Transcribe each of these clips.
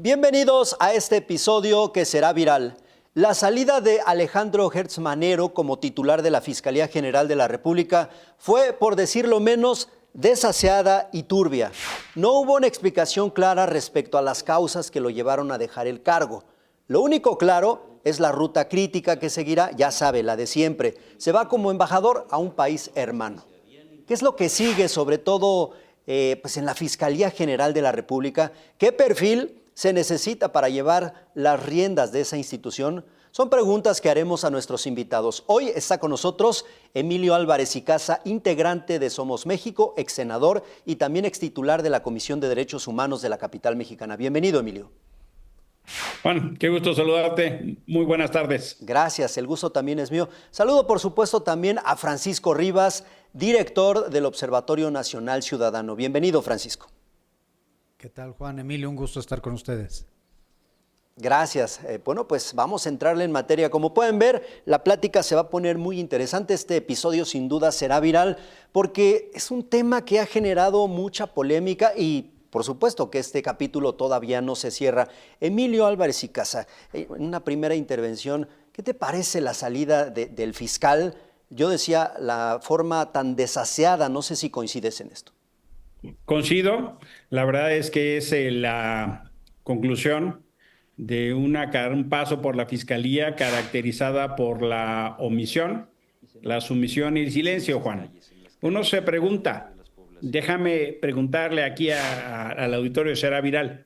Bienvenidos a este episodio que será viral. La salida de Alejandro Gertz Manero como titular de la Fiscalía General de la República fue, por decirlo menos, desaseada y turbia. No hubo una explicación clara respecto a las causas que lo llevaron a dejar el cargo. Lo único claro es la ruta crítica que seguirá, ya sabe, la de siempre. Se va como embajador a un país hermano. ¿Qué es lo que sigue, sobre todo en la Fiscalía General de la República? ¿Qué perfil se necesita para llevar las riendas de esa institución? Son preguntas que haremos a nuestros invitados. Hoy está con nosotros Emilio Álvarez y Casa, integrante de Somos México, ex senador y también ex titular de la Comisión de Derechos Humanos de la capital mexicana. Bienvenido, Emilio. Juan, qué gusto saludarte. Muy buenas tardes. Gracias, el gusto también es mío. Saludo, por supuesto, también a Francisco Rivas, director del Observatorio Nacional Ciudadano. Bienvenido, Francisco. ¿Qué tal, Juan? Emilio, un gusto estar con ustedes. Gracias. Bueno, pues vamos a entrarle en materia. Como pueden ver, la plática se va a poner muy interesante. Este episodio sin duda será viral porque es un tema que ha generado mucha polémica y por supuesto que este capítulo todavía no se cierra. Emilio Álvarez y Casa, en una primera intervención, ¿qué te parece la salida del fiscal? Yo decía, la forma tan desaseada, no sé si coincides en esto. Coincido, la verdad es que es la conclusión de un paso por la Fiscalía caracterizada por la omisión, la sumisión y el silencio, Juan. Uno se pregunta, déjame preguntarle aquí al auditorio, será viral,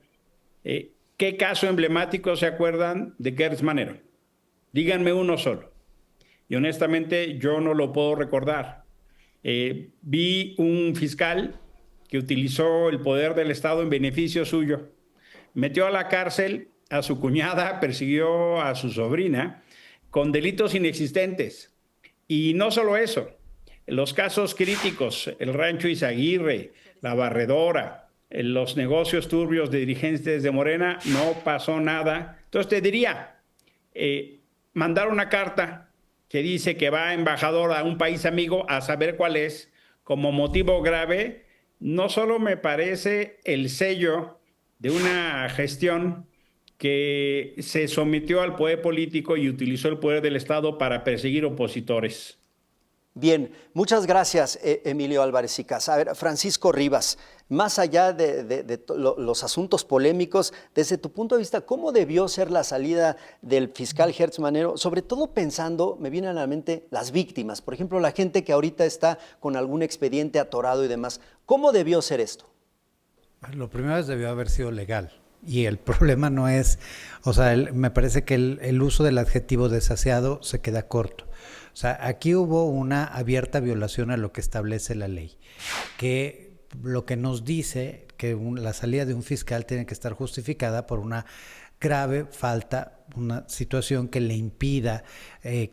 ¿qué caso emblemático se acuerdan de Gertz Manero? Díganme uno solo. Y honestamente yo no lo puedo recordar. Vi un fiscal que utilizó el poder del Estado en beneficio suyo. Metió a la cárcel a su cuñada, persiguió a su sobrina con delitos inexistentes. Y no solo eso, los casos críticos, el Rancho Izaguirre, la Barredora, los negocios turbios de dirigentes de Morena, no pasó nada. Entonces te diría, mandar una carta que dice que va embajador a un país amigo a saber cuál es, como motivo grave, no solo me parece el sello de una gestión que se sometió al poder político y utilizó el poder del Estado para perseguir opositores. Bien, muchas gracias, Emilio Álvarez y Casa. A ver, Francisco Rivas, más allá de los asuntos polémicos, desde tu punto de vista, ¿cómo debió ser la salida del fiscal Gertz Manero? Sobre todo pensando, me vienen a la mente las víctimas, por ejemplo, la gente que ahorita está con algún expediente atorado y demás. ¿Cómo debió ser esto? Lo primero es debió haber sido legal. Y el problema no es, me parece que el uso del adjetivo desaseado se queda corto. O sea, aquí hubo una abierta violación a lo que establece la ley, que lo que nos dice que la salida de un fiscal tiene que estar justificada por una grave falta, una situación que le impida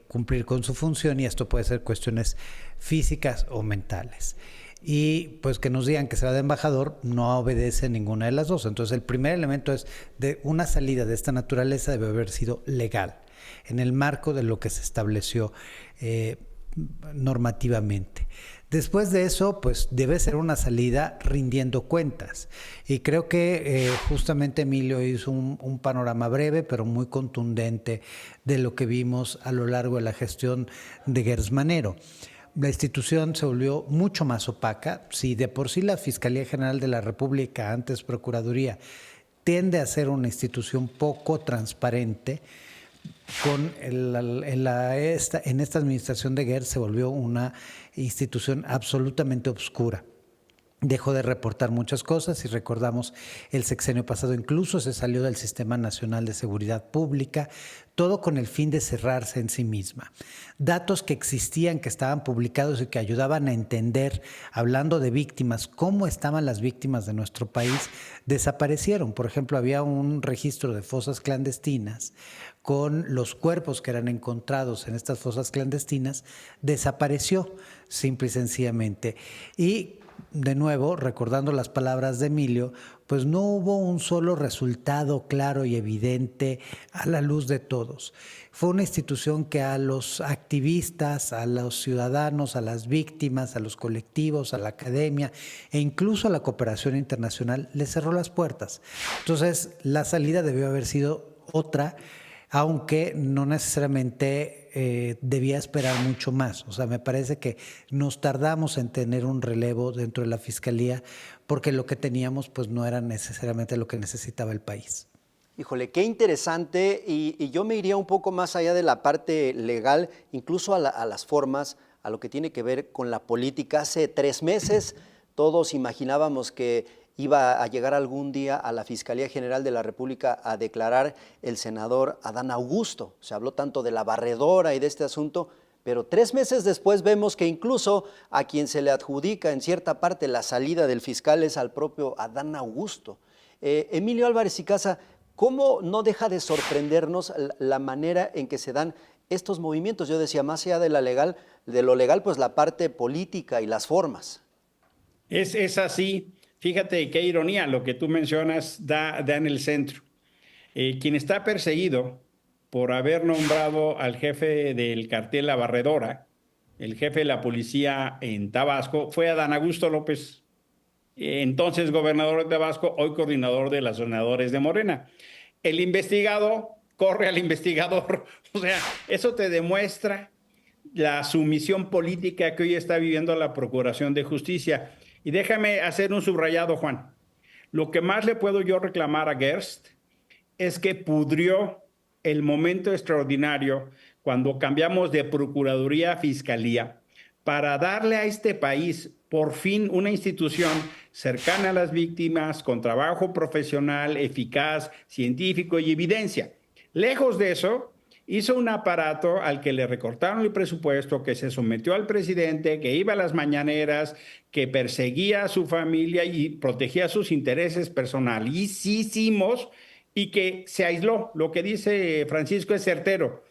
cumplir con su función, y esto puede ser cuestiones físicas o mentales. Y pues que nos digan que se va de embajador no obedece ninguna de las dos. Entonces el primer elemento es de una salida de esta naturaleza debe haber sido legal, en el marco de lo que se estableció normativamente. Después de eso, pues debe ser una salida rindiendo cuentas. Y creo que justamente Emilio hizo un panorama breve, pero muy contundente de lo que vimos a lo largo de la gestión de Gertz Manero. La institución se volvió mucho más opaca. Si de por sí la Fiscalía General de la República, antes Procuraduría, tiende a ser una institución poco transparente, en esta administración de Gertz se volvió una institución absolutamente obscura. Dejó de reportar muchas cosas y recordamos el sexenio pasado incluso se salió del Sistema Nacional de Seguridad Pública, todo con el fin de cerrarse en sí misma. Datos que existían, que estaban publicados y que ayudaban a entender, hablando de víctimas, cómo estaban las víctimas de nuestro país, desaparecieron. Por ejemplo, había un registro de fosas clandestinas con los cuerpos que eran encontrados en estas fosas clandestinas, desapareció simple y sencillamente. Y de nuevo, recordando las palabras de Emilio, pues no hubo un solo resultado claro y evidente a la luz de todos. Fue una institución que a los activistas, a los ciudadanos, a las víctimas, a los colectivos, a la academia e incluso a la cooperación internacional les cerró las puertas. Entonces, la salida debió haber sido otra, aunque no necesariamente debía esperar mucho más. O sea, me parece que nos tardamos en tener un relevo dentro de la Fiscalía porque lo que teníamos pues no era necesariamente lo que necesitaba el país. Híjole, qué interesante, y yo me iría un poco más allá de la parte legal, incluso a las formas, a lo que tiene que ver con la política. Hace 3 meses todos imaginábamos que iba a llegar algún día a la Fiscalía General de la República a declarar el senador Adán Augusto. Se habló tanto de la barredora y de este asunto, pero 3 meses después vemos que incluso a quien se le adjudica en cierta parte la salida del fiscal es al propio Adán Augusto. Emilio Álvarez y Casa, ¿cómo no deja de sorprendernos la manera en que se dan estos movimientos? Yo decía, más allá de lo legal, pues la parte política y las formas. Es así. Fíjate qué ironía, lo que tú mencionas da en el centro. Quien está perseguido por haber nombrado al jefe del cartel La Barredora, el jefe de la policía en Tabasco, fue Adán Augusto López, entonces gobernador de Tabasco, hoy coordinador de los senadores de Morena. El investigado corre al investigador. O sea, eso te demuestra la sumisión política que hoy está viviendo la Procuración de Justicia. Y déjame hacer un subrayado, Juan. Lo que más le puedo yo reclamar a Gertz es que pudrió el momento extraordinario cuando cambiamos de Procuraduría a Fiscalía para darle a este país por fin una institución cercana a las víctimas, con trabajo profesional, eficaz, científico y evidencia. Lejos de eso, hizo un aparato al que le recortaron el presupuesto, que se sometió al presidente, que iba a las mañaneras, que perseguía a su familia y protegía sus intereses personalísimos y que se aisló. Lo que dice Francisco es certero.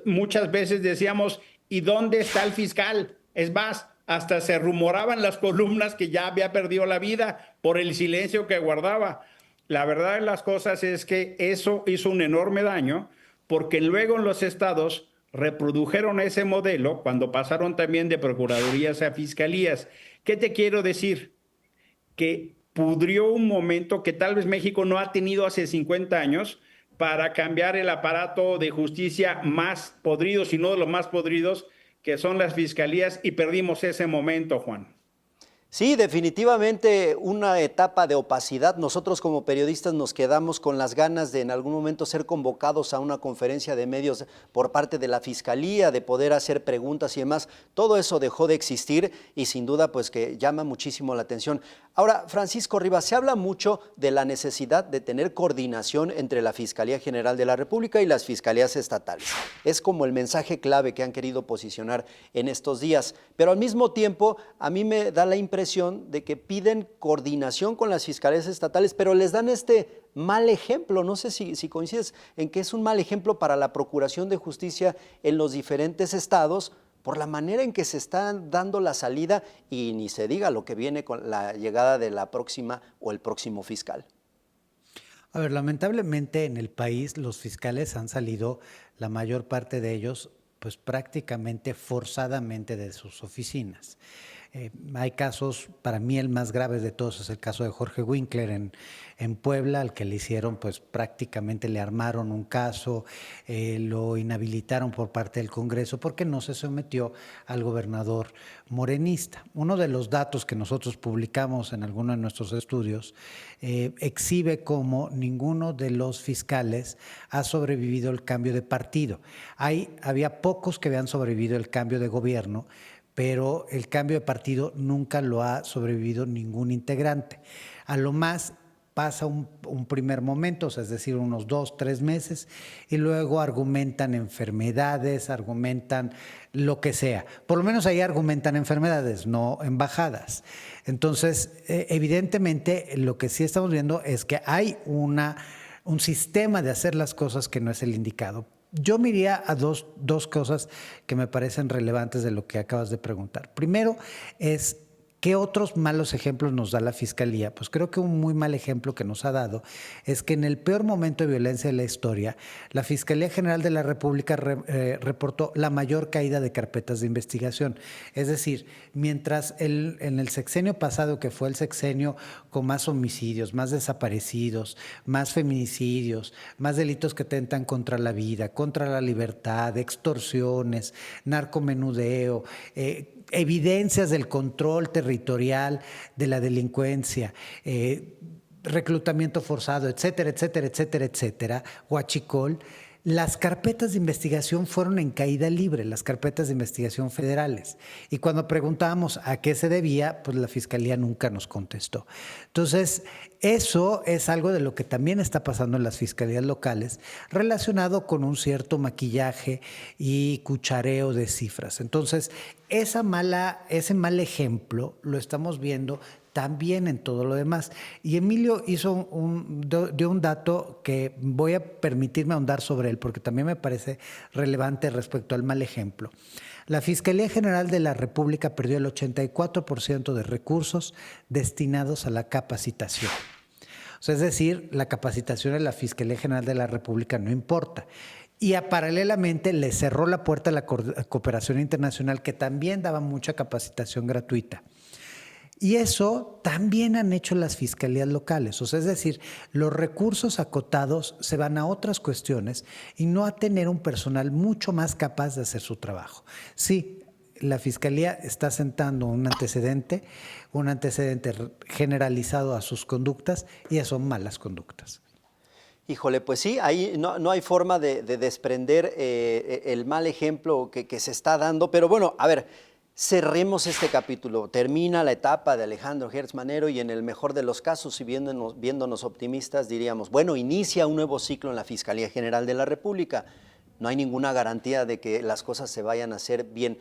Muchas veces decíamos, ¿y dónde está el fiscal? Es más, hasta se rumoraban las columnas que ya había perdido la vida por el silencio que guardaba. La verdad de las cosas es que eso hizo un enorme daño, porque luego en los estados reprodujeron ese modelo cuando pasaron también de procuradurías a fiscalías. ¿Qué te quiero decir? Que pudrió un momento que tal vez México no ha tenido hace 50 años para cambiar el aparato de justicia más podrido, si no de los más podridos, que son las fiscalías, y perdimos ese momento, Juan. Sí, definitivamente una etapa de opacidad. Nosotros como periodistas nos quedamos con las ganas de en algún momento ser convocados a una conferencia de medios por parte de la Fiscalía, de poder hacer preguntas y demás. Todo eso dejó de existir y sin duda pues que llama muchísimo la atención. Ahora, Francisco Rivas, se habla mucho de la necesidad de tener coordinación entre la Fiscalía General de la República y las fiscalías estatales. Es como el mensaje clave que han querido posicionar en estos días, pero al mismo tiempo a mí me da la impresión de que piden coordinación con las fiscalías estatales, pero les dan este mal ejemplo. No sé si coincides en que es un mal ejemplo para la Procuración de Justicia en los diferentes estados por la manera en que se está dando la salida y ni se diga lo que viene con la llegada de la próxima o el próximo fiscal. A ver, lamentablemente en el país los fiscales han salido, la mayor parte de ellos, pues prácticamente forzadamente de sus oficinas. Hay casos, para mí el más grave de todos es el caso de Jorge Winkler en Puebla, al que le hicieron, pues prácticamente le armaron un caso, lo inhabilitaron por parte del Congreso porque no se sometió al gobernador morenista. Uno de los datos que nosotros publicamos en alguno de nuestros estudios exhibe cómo ninguno de los fiscales ha sobrevivido el cambio de partido. Había pocos que habían sobrevivido el cambio de gobierno, pero el cambio de partido nunca lo ha sobrevivido ningún integrante. A lo más pasa un primer momento, o sea, es decir, unos 2, 3 meses, y luego argumentan enfermedades, argumentan lo que sea. Por lo menos ahí argumentan enfermedades, no embajadas. Entonces, evidentemente, lo que sí estamos viendo es que hay un sistema de hacer las cosas que no es el indicado. Yo me iría a dos cosas que me parecen relevantes de lo que acabas de preguntar. Primero es ¿Qué otros malos ejemplos nos da la Fiscalía? Pues creo que un muy mal ejemplo que nos ha dado es que en el peor momento de violencia de la historia, la Fiscalía General de la República reportó la mayor caída de carpetas de investigación. Es decir, mientras en el sexenio pasado, que fue el sexenio con más homicidios, más desaparecidos, más feminicidios, más delitos que atentan contra la vida, contra la libertad, extorsiones, narcomenudeo, evidencias del control territorial de la delincuencia, reclutamiento forzado, etcétera, etcétera, etcétera, etcétera, huachicol, las carpetas de investigación fueron en caída libre, las carpetas de investigación federales. Y cuando preguntábamos a qué se debía, pues la Fiscalía nunca nos contestó. Entonces, eso es algo de lo que también está pasando en las fiscalías locales, relacionado con un cierto maquillaje y cuchareo de cifras. Entonces, ese mal ejemplo lo estamos viendo también en todo lo demás. Y Emilio dio un dato que voy a permitirme ahondar sobre él, porque también me parece relevante respecto al mal ejemplo. La Fiscalía General de la República perdió el 84% de recursos destinados a la capacitación. O sea, es decir, la capacitación de la Fiscalía General de la República no importa. Y paralelamente le cerró la puerta a la cooperación internacional, que también daba mucha capacitación gratuita. Y eso también han hecho las fiscalías locales. O sea, es decir, los recursos acotados se van a otras cuestiones y no a tener un personal mucho más capaz de hacer su trabajo. Sí, la fiscalía está sentando un antecedente generalizado a sus conductas, y eso son malas conductas. Híjole, pues sí, ahí no hay forma de desprender el mal ejemplo que se está dando, pero bueno, a ver, cerremos este capítulo. Termina la etapa de Alejandro Gertz Manero y en el mejor de los casos, y viéndonos optimistas, diríamos, bueno, inicia un nuevo ciclo en la Fiscalía General de la República. No hay ninguna garantía de que las cosas se vayan a hacer bien.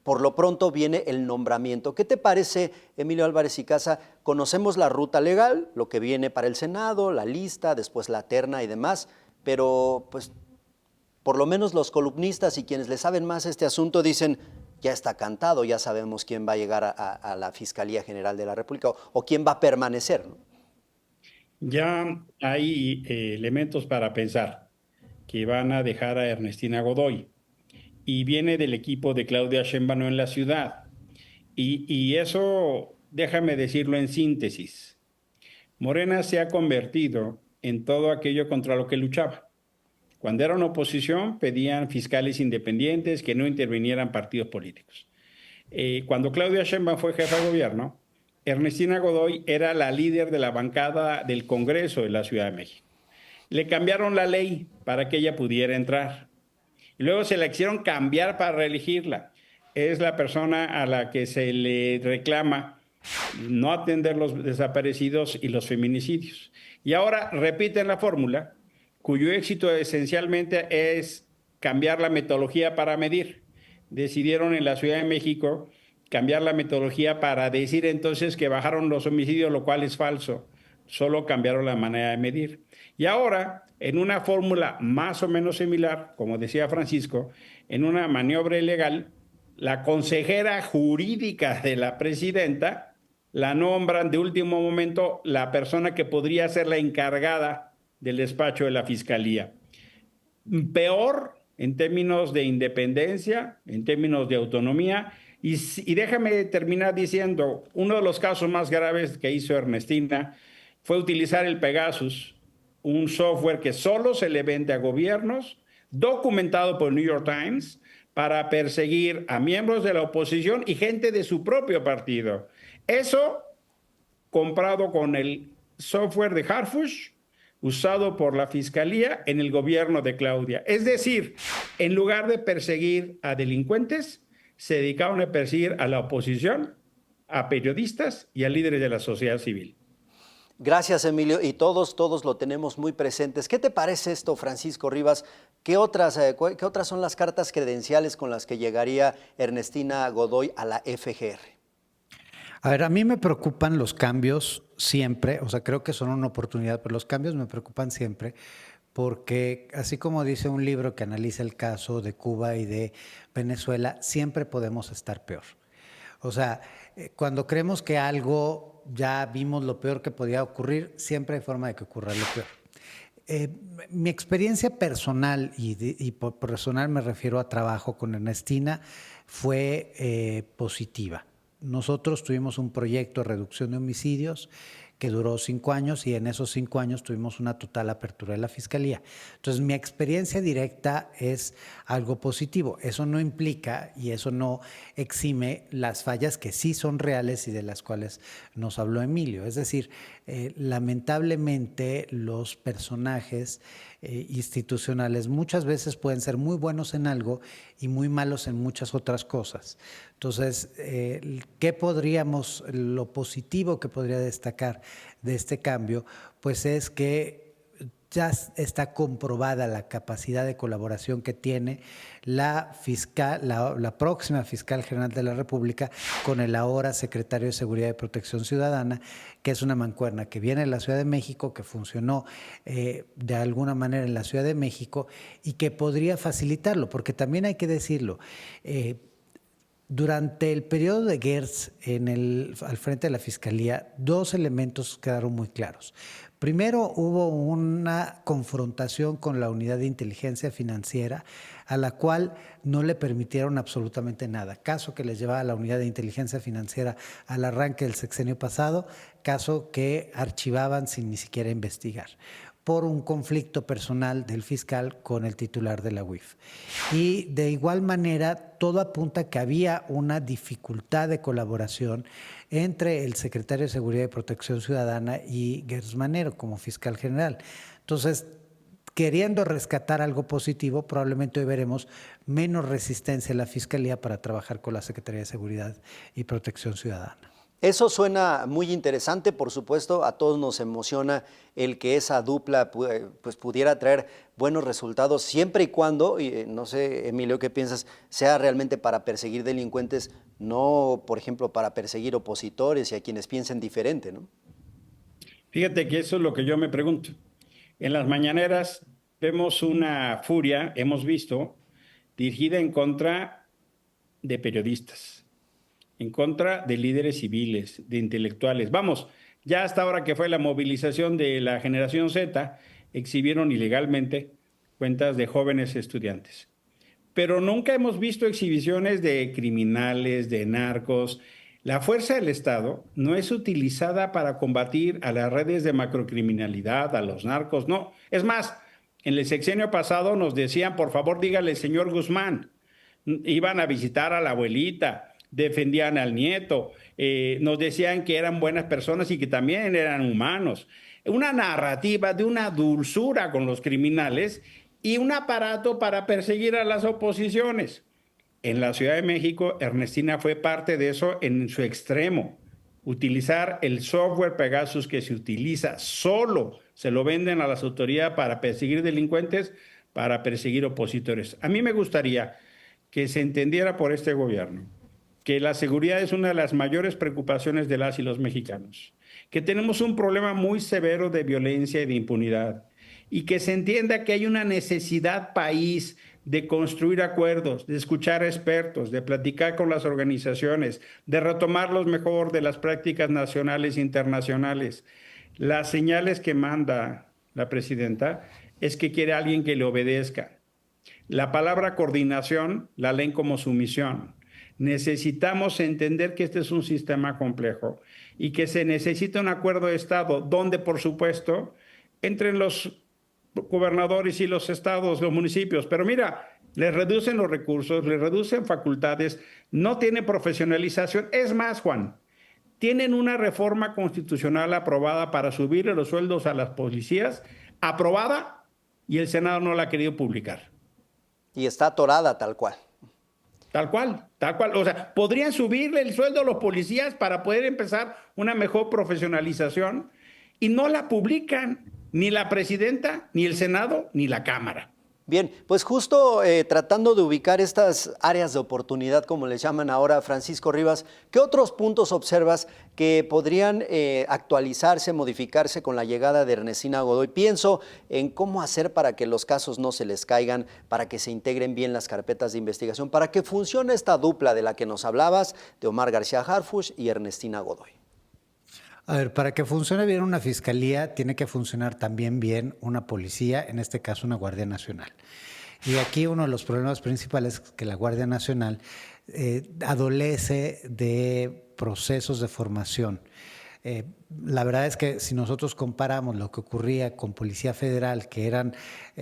Por lo pronto viene el nombramiento. ¿Qué te parece, Emilio Álvarez y Casa? Conocemos la ruta legal, lo que viene para el Senado, la lista, después la terna y demás, pero pues por lo menos los columnistas y quienes le saben más este asunto dicen, ya está cantado, ya sabemos quién va a llegar a la Fiscalía General de la República o quién va a permanecer, ¿no? Ya hay elementos para pensar que van a dejar a Ernestina Godoy, y viene del equipo de Claudia Sheinbaum en la ciudad. Y eso, déjame decirlo en síntesis, Morena se ha convertido en todo aquello contra lo que luchaba. Cuando era una oposición, pedían fiscales independientes, que no intervinieran partidos políticos. Cuando Claudia Sheinbaum fue jefa de gobierno, Ernestina Godoy era la líder de la bancada del Congreso de la Ciudad de México. Le cambiaron la ley para que ella pudiera entrar. Y luego se la quisieron cambiar para reelegirla. Es la persona a la que se le reclama no atender los desaparecidos y los feminicidios. Y ahora repiten la fórmula, cuyo éxito esencialmente es cambiar la metodología para medir. Decidieron en la Ciudad de México cambiar la metodología para decir entonces que bajaron los homicidios, lo cual es falso. Solo cambiaron la manera de medir. Y ahora, en una fórmula más o menos similar, como decía Francisco, en una maniobra ilegal, la consejera jurídica de la presidenta la nombran de último momento la persona que podría ser la encargada del despacho de la Fiscalía. Peor en términos de independencia, en términos de autonomía. Y déjame terminar diciendo, uno de los casos más graves que hizo Ernestina fue utilizar el Pegasus, un software que solo se le vende a gobiernos, documentado por el New York Times, para perseguir a miembros de la oposición y gente de su propio partido. Eso comprado con el software de Harfush, usado por la Fiscalía en el gobierno de Claudia. Es decir, en lugar de perseguir a delincuentes, se dedicaron a perseguir a la oposición, a periodistas y a líderes de la sociedad civil. Gracias, Emilio, y todos lo tenemos muy presentes. ¿Qué te parece esto, Francisco Rivas? ¿Qué otras son las cartas credenciales con las que llegaría Ernestina Godoy a la FGR? A ver, a mí me preocupan los cambios siempre, o sea, creo que son una oportunidad, pero los cambios me preocupan siempre, porque así como dice un libro que analiza el caso de Cuba y de Venezuela, siempre podemos estar peor. O sea, cuando creemos que algo ya vimos lo peor que podía ocurrir, siempre hay forma de que ocurra lo peor. Mi experiencia personal, y por personal me refiero a trabajo con Ernestina, fue positiva. Nosotros tuvimos un proyecto de reducción de homicidios que duró 5 años y en esos 5 años tuvimos una total apertura de la Fiscalía. Entonces, mi experiencia directa es algo positivo. Eso no implica y eso no exime las fallas que sí son reales y de las cuales nos habló Emilio. Es decir, lamentablemente los personajes institucionales muchas veces pueden ser muy buenos en algo y muy malos en muchas otras cosas. Entonces, lo positivo que podría destacar de este cambio, pues es que ya está comprobada la capacidad de colaboración que tiene la próxima fiscal general de la República con el ahora secretario de Seguridad y Protección Ciudadana, que es una mancuerna que viene de la Ciudad de México, que funcionó de alguna manera en la Ciudad de México y que podría facilitarlo, porque también hay que decirlo, durante el periodo de Gertz al frente de la Fiscalía, 2 elementos quedaron muy claros. Primero, hubo una confrontación con la Unidad de Inteligencia Financiera, a la cual no le permitieron absolutamente nada. Caso que les llevaba a la Unidad de Inteligencia Financiera al arranque del sexenio pasado, caso que archivaban sin ni siquiera investigar, por un conflicto personal del fiscal con el titular de la UIF. Y de igual manera, todo apunta que había una dificultad de colaboración entre el secretario de Seguridad y Protección Ciudadana y Gertz Manero como fiscal general. Entonces, queriendo rescatar algo positivo, probablemente hoy veremos menos resistencia en la Fiscalía para trabajar con la Secretaría de Seguridad y Protección Ciudadana. Eso suena muy interesante, por supuesto, a todos nos emociona el que esa dupla pues, pudiera traer buenos resultados, siempre y cuando, no sé, Emilio, ¿qué piensas?, sea realmente para perseguir delincuentes, no, por ejemplo, para perseguir opositores y a quienes piensen diferente, ¿no? Fíjate que eso es lo que yo me pregunto. En las mañaneras vemos una furia, hemos visto, dirigida en contra de periodistas, en contra de líderes civiles, de intelectuales. Vamos, ya hasta ahora que fue la movilización de la generación Z, exhibieron ilegalmente cuentas de jóvenes estudiantes. Pero nunca hemos visto exhibiciones de criminales, de narcos. La fuerza del Estado no es utilizada para combatir a las redes de macrocriminalidad, a los narcos, no. Es más, en el sexenio pasado nos decían, por favor, dígale, señor Guzmán, iban a visitar a la abuelita, defendían al nieto, nos decían que eran buenas personas y que también eran humanos. Una narrativa de una dulzura con los criminales y un aparato para perseguir a las oposiciones. En la Ciudad de México, Ernestina fue parte de eso en su extremo. Utilizar el software Pegasus que se utiliza solo, se lo venden a las autoridades para perseguir delincuentes, para perseguir opositores. A mí me gustaría que se entendiera por este gobierno que la seguridad es una de las mayores preocupaciones de las y los mexicanos, que tenemos un problema muy severo de violencia y de impunidad, y que se entienda que hay una necesidad país de construir acuerdos, de escuchar a expertos, de platicar con las organizaciones, de retomar lo mejor de las prácticas nacionales e internacionales. Las señales que manda la presidenta es que quiere a alguien que le obedezca. La palabra coordinación la leen como sumisión. Necesitamos entender que este es un sistema complejo y que se necesita un acuerdo de Estado donde, por supuesto, entren los gobernadores y los estados, los municipios. Pero mira, les reducen los recursos, les reducen facultades, no tiene profesionalización. Es más, Juan, tienen una reforma constitucional aprobada para subir los sueldos a las policías, aprobada, y el Senado no la ha querido publicar. Y está atorada tal cual. Tal cual, tal cual. O sea, podrían subirle el sueldo a los policías para poder empezar una mejor profesionalización y no la publican ni la presidenta, ni el Senado, ni la Cámara. Bien, pues justo tratando de ubicar estas áreas de oportunidad, como les llaman ahora, Francisco Rivas, ¿qué otros puntos observas que podrían actualizarse, modificarse con la llegada de Ernestina Godoy? Pienso en cómo hacer para que los casos no se les caigan, para que se integren bien las carpetas de investigación, para que funcione esta dupla de la que nos hablabas, de Omar García Harfuch y Ernestina Godoy. A ver, para que funcione bien una fiscalía, tiene que funcionar también bien una policía, en este caso una Guardia Nacional. Y aquí uno de los problemas principales es que la Guardia Nacional adolece de procesos de formación. La verdad es que si nosotros comparamos lo que ocurría con Policía Federal, que eran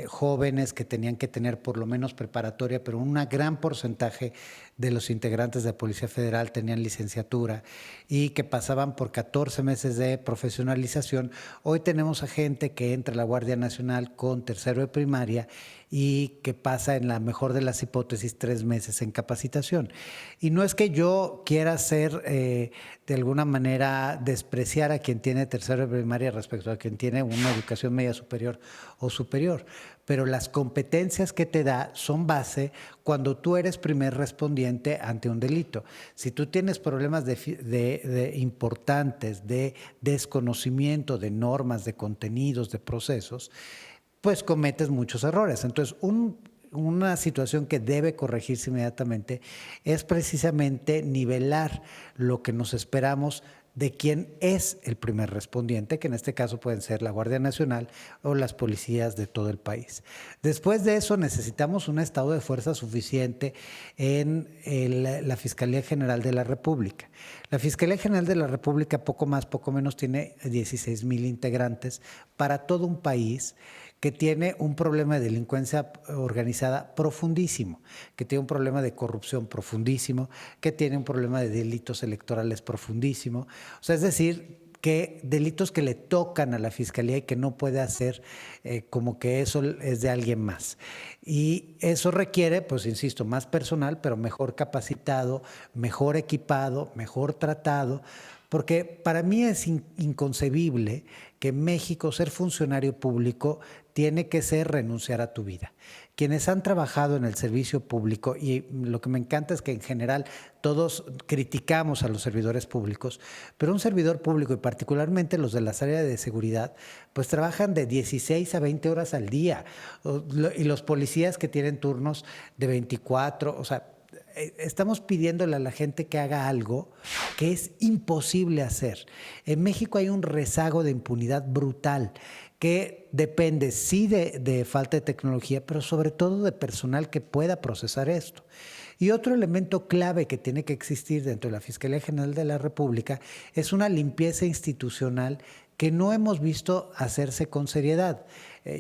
jóvenes que tenían que tener por lo menos preparatoria, pero un gran porcentaje de los integrantes de Policía Federal tenían licenciatura y que pasaban por 14 meses de profesionalización, hoy tenemos a gente que entra a la Guardia Nacional con tercero de primaria y que pasa, en la mejor de las hipótesis, 3 meses en capacitación. Y no es que yo quiera ser de alguna manera despreciar a quien tiene tercero de primaria respecto a quien tiene una educación media superior o superior, pero las competencias que te da son base cuando tú eres primer respondiente ante un delito. Si tú tienes problemas importantes de desconocimiento de normas, de contenidos, de procesos, pues cometes muchos errores. Entonces, una situación que debe corregirse inmediatamente es precisamente nivelar lo que nos esperamos de quién es el primer respondiente, que en este caso pueden ser la Guardia Nacional o las policías de todo el país. Después de eso necesitamos un estado de fuerza suficiente en la Fiscalía General de la República. La Fiscalía General de la República poco más, poco menos tiene 16,000 integrantes para todo un país que tiene un problema de delincuencia organizada profundísimo, que tiene un problema de corrupción profundísimo, que tiene un problema de delitos electorales profundísimo. O sea, es decir, que delitos que le tocan a la Fiscalía y que no puede hacer como que eso es de alguien más. Y eso requiere, pues insisto, más personal, pero mejor capacitado, mejor equipado, mejor tratado, porque para mí es inconcebible que en México ser funcionario público tiene que ser renunciar a tu vida. Quienes han trabajado en el servicio público, y lo que me encanta es que en general todos criticamos a los servidores públicos, pero un servidor público y particularmente los de las áreas de seguridad, pues trabajan de 16 a 20 horas al día. Y los policías que tienen turnos de 24, o sea, estamos pidiéndole a la gente que haga algo que es imposible hacer. En México hay un rezago de impunidad brutal que depende sí de falta de tecnología, pero sobre todo de personal que pueda procesar esto. Y otro elemento clave que tiene que existir dentro de la Fiscalía General de la República es una limpieza institucional que no hemos visto hacerse con seriedad.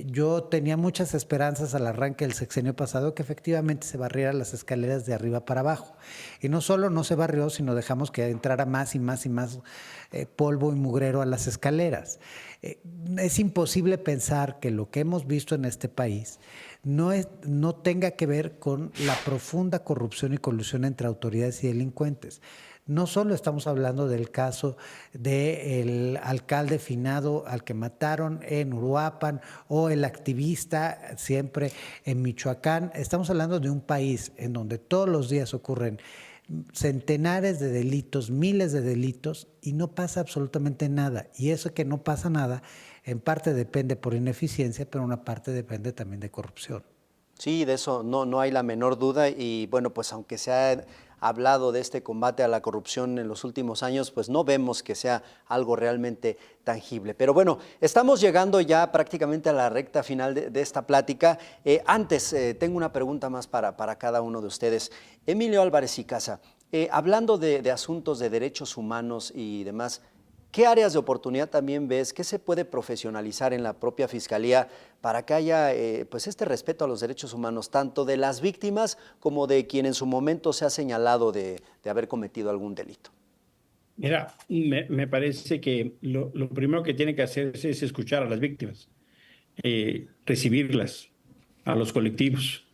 Yo tenía muchas esperanzas al arranque del sexenio pasado que efectivamente se barrieran las escaleras de arriba para abajo. Y no solo no se barrió, sino dejamos que entrara más y más y más polvo y mugrero a las escaleras. Es imposible pensar que lo que hemos visto en este país no tenga que ver con la profunda corrupción y colusión entre autoridades y delincuentes. No solo estamos hablando del caso del alcalde finado al que mataron en Uruapan o el activista siempre en Michoacán. Estamos hablando de un país en donde todos los días ocurren centenares de delitos, miles de delitos y no pasa absolutamente nada. Y eso que no pasa nada en parte depende por ineficiencia, pero una parte depende también de corrupción. Sí, de eso no hay la menor duda y bueno, pues aunque se ha hablado de este combate a la corrupción en los últimos años, pues no vemos que sea algo realmente tangible. Pero bueno, estamos llegando ya prácticamente a la recta final de esta plática. Antes, tengo una pregunta más para cada uno de ustedes. Emilio Álvarez y Casa, hablando de asuntos de derechos humanos y demás, ¿qué áreas de oportunidad también ves? ¿Qué se puede profesionalizar en la propia Fiscalía para que haya pues este respeto a los derechos humanos, tanto de las víctimas como de quien en su momento se ha señalado de haber cometido algún delito? Mira, me parece que lo primero que tiene que hacer es escuchar a las víctimas, recibirlas, a los colectivos.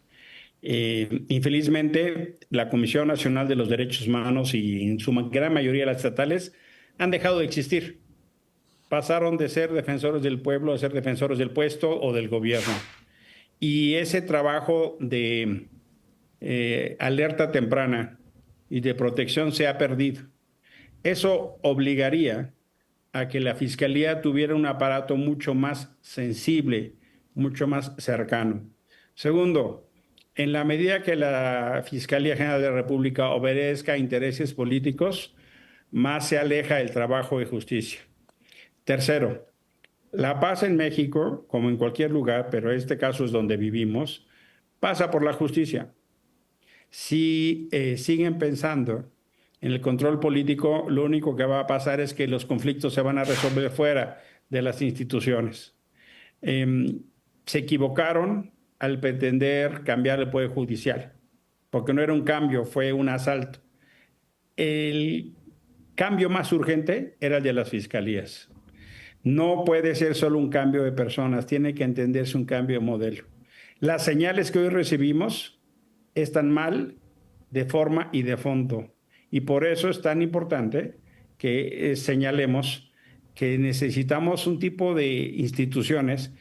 Infelizmente, la Comisión Nacional de los Derechos Humanos y en su gran mayoría las estatales han dejado de existir. Pasaron de ser defensores del pueblo a ser defensores del puesto o del gobierno. y ese trabajo de alerta temprana y de protección se ha perdido. Eso obligaría a que la Fiscalía tuviera un aparato mucho más sensible, mucho más cercano. Segundo, en la medida que la Fiscalía General de la República obedezca a intereses políticos, más se aleja el trabajo de justicia. Tercero, la paz en México, como en cualquier lugar, pero este caso es donde vivimos, pasa por la justicia. Si siguen pensando en el control político, lo único que va a pasar es que los conflictos se van a resolver fuera de las instituciones. Se equivocaron al pretender cambiar el Poder Judicial, porque no era un cambio, fue un asalto. El cambio más urgente era el de las fiscalías. No puede ser solo un cambio de personas, tiene que entenderse un cambio de modelo. Las señales que hoy recibimos están mal de forma y de fondo. Y por eso es tan importante que señalemos que necesitamos un tipo de instituciones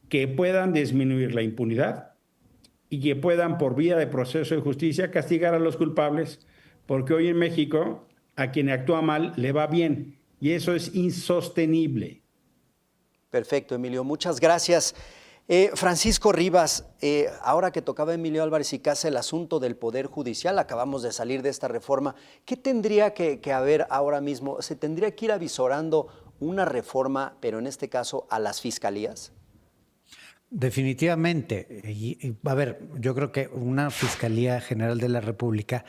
que puedan disminuir la impunidad y que puedan, por vía de proceso de justicia, castigar a los culpables, porque hoy en México a quien actúa mal le va bien y eso es insostenible. Perfecto, Emilio. Muchas gracias. Francisco Rivas, ahora que tocaba Emilio Álvarez y Casa el asunto del Poder Judicial, acabamos de salir de esta reforma, ¿qué tendría que haber ahora mismo? ¿Se tendría que ir avisorando una reforma, pero en este caso a las fiscalías? Definitivamente. A ver, yo creo que una Fiscalía General de la República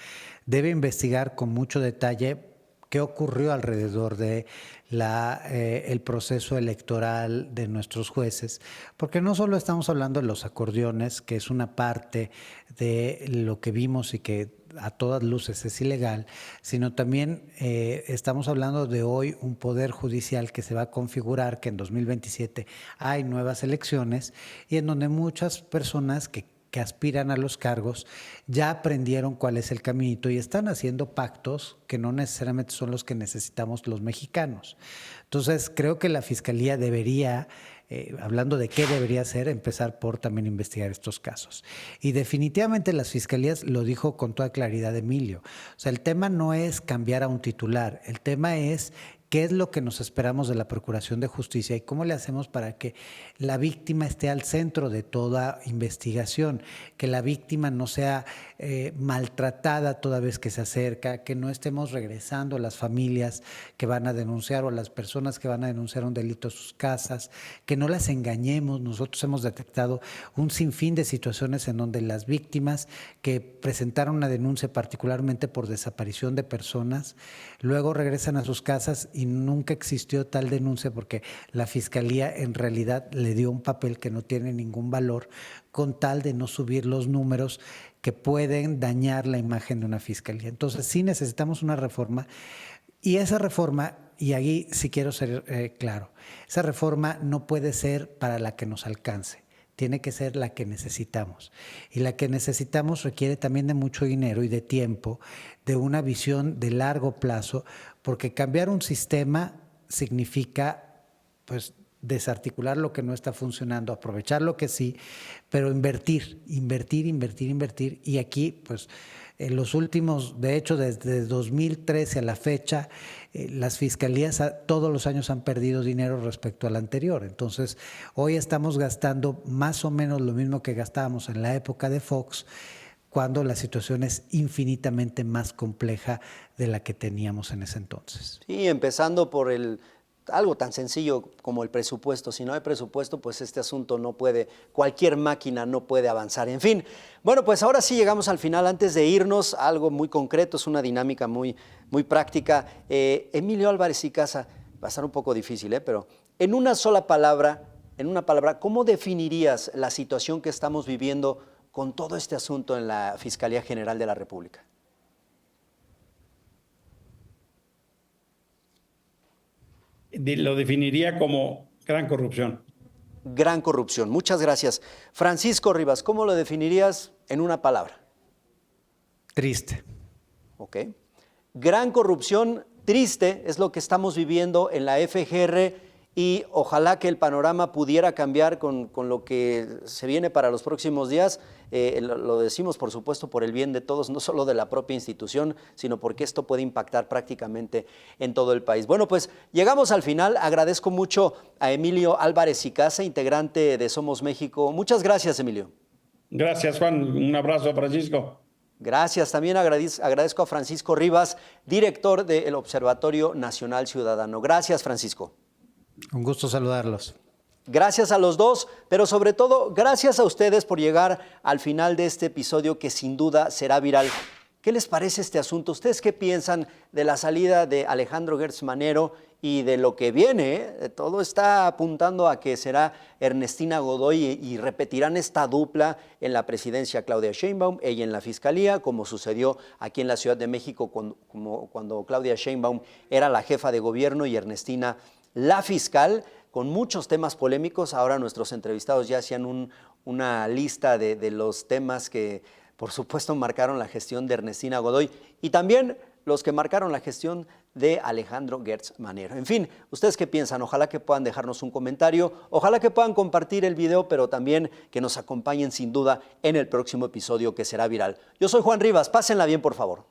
debe investigar con mucho detalle qué ocurrió alrededor de el proceso electoral de nuestros jueces, porque no solo estamos hablando de los acordeones, que es una parte de lo que vimos y que a todas luces es ilegal, sino también estamos hablando de hoy un poder judicial que se va a configurar, que en 2027 hay nuevas elecciones y en donde muchas personas que aspiran a los cargos ya aprendieron cuál es el caminito y están haciendo pactos que no necesariamente son los que necesitamos los mexicanos. Entonces, creo que la Fiscalía debería, hablando de qué debería hacer, empezar por también investigar estos casos. Y definitivamente las fiscalías, lo dijo con toda claridad Emilio, o sea, el tema no es cambiar a un titular, el tema es qué es lo que nos esperamos de la Procuración de Justicia y cómo le hacemos para que la víctima esté al centro de toda investigación, que la víctima no sea maltratada toda vez que se acerca, que no estemos regresando a las familias que van a denunciar o a las personas que van a denunciar un delito a sus casas, que no las engañemos. Nosotros hemos detectado un sinfín de situaciones en donde las víctimas que presentaron una denuncia particularmente por desaparición de personas, luego regresan a sus casas y nunca existió tal denuncia porque la Fiscalía en realidad le dio un papel que no tiene ningún valor con tal de no subir los números que pueden dañar la imagen de una Fiscalía. Entonces sí necesitamos una reforma y esa reforma, y ahí sí quiero ser claro, esa reforma no puede ser para la que nos alcance. Tiene que ser la que necesitamos. Y la que necesitamos requiere también de mucho dinero y de tiempo, de una visión de largo plazo, porque cambiar un sistema significa, pues, desarticular lo que no está funcionando, aprovechar lo que sí, pero invertir. Y aquí, pues, en los últimos, de hecho, desde 2013 a la fecha, las fiscalías todos los años han perdido dinero respecto al anterior. Entonces, hoy estamos gastando más o menos lo mismo que gastábamos en la época de Fox, cuando la situación es infinitamente más compleja de la que teníamos en ese entonces. Sí, empezando por algo tan sencillo como el presupuesto. Si no hay presupuesto, pues este asunto no puede, cualquier máquina no puede avanzar. En fin, bueno, pues ahora sí llegamos al final. Antes de irnos, algo muy concreto, es una dinámica muy práctica. Emilio Álvarez y Casa, va a estar un poco difícil, pero en una palabra, ¿cómo definirías la situación que estamos viviendo con todo este asunto en la Fiscalía General de la República? Lo definiría como gran corrupción. Gran corrupción. Muchas gracias. Francisco Rivas, ¿cómo lo definirías en una palabra? Triste. Ok. Gran corrupción, triste, es lo que estamos viviendo en la FGR y ojalá que el panorama pudiera cambiar con lo que se viene para los próximos días. Lo decimos, por supuesto, por el bien de todos, no solo de la propia institución, sino porque esto puede impactar prácticamente en todo el país. Bueno, pues llegamos al final. Agradezco mucho a Emilio Álvarez y Casa, integrante de Somos México. Muchas gracias, Emilio. Gracias, Juan. Un abrazo, Francisco. Gracias. También agradezco a Francisco Rivas, director del Observatorio Nacional Ciudadano. Gracias, Francisco. Un gusto saludarlos. Gracias a los dos, pero sobre todo gracias a ustedes por llegar al final de este episodio que sin duda será viral. ¿Qué les parece este asunto? ¿Ustedes qué piensan de la salida de Alejandro Gertz Manero y de lo que viene? Todo está apuntando a que será Ernestina Godoy y repetirán esta dupla en la presidencia Claudia Sheinbaum, ella en la fiscalía, como sucedió aquí en la Ciudad de México cuando Claudia Sheinbaum era la jefa de gobierno y Ernestina la fiscal, con muchos temas polémicos. Ahora nuestros entrevistados ya hacían una lista de los temas que, por supuesto, marcaron la gestión de Ernestina Godoy y también los que marcaron la gestión de Alejandro Gertz Manero. En fin, ¿ustedes qué piensan? Ojalá que puedan dejarnos un comentario, ojalá que puedan compartir el video, pero también que nos acompañen sin duda en el próximo episodio que será viral. Yo soy Juan Rivas, pásenla bien, por favor.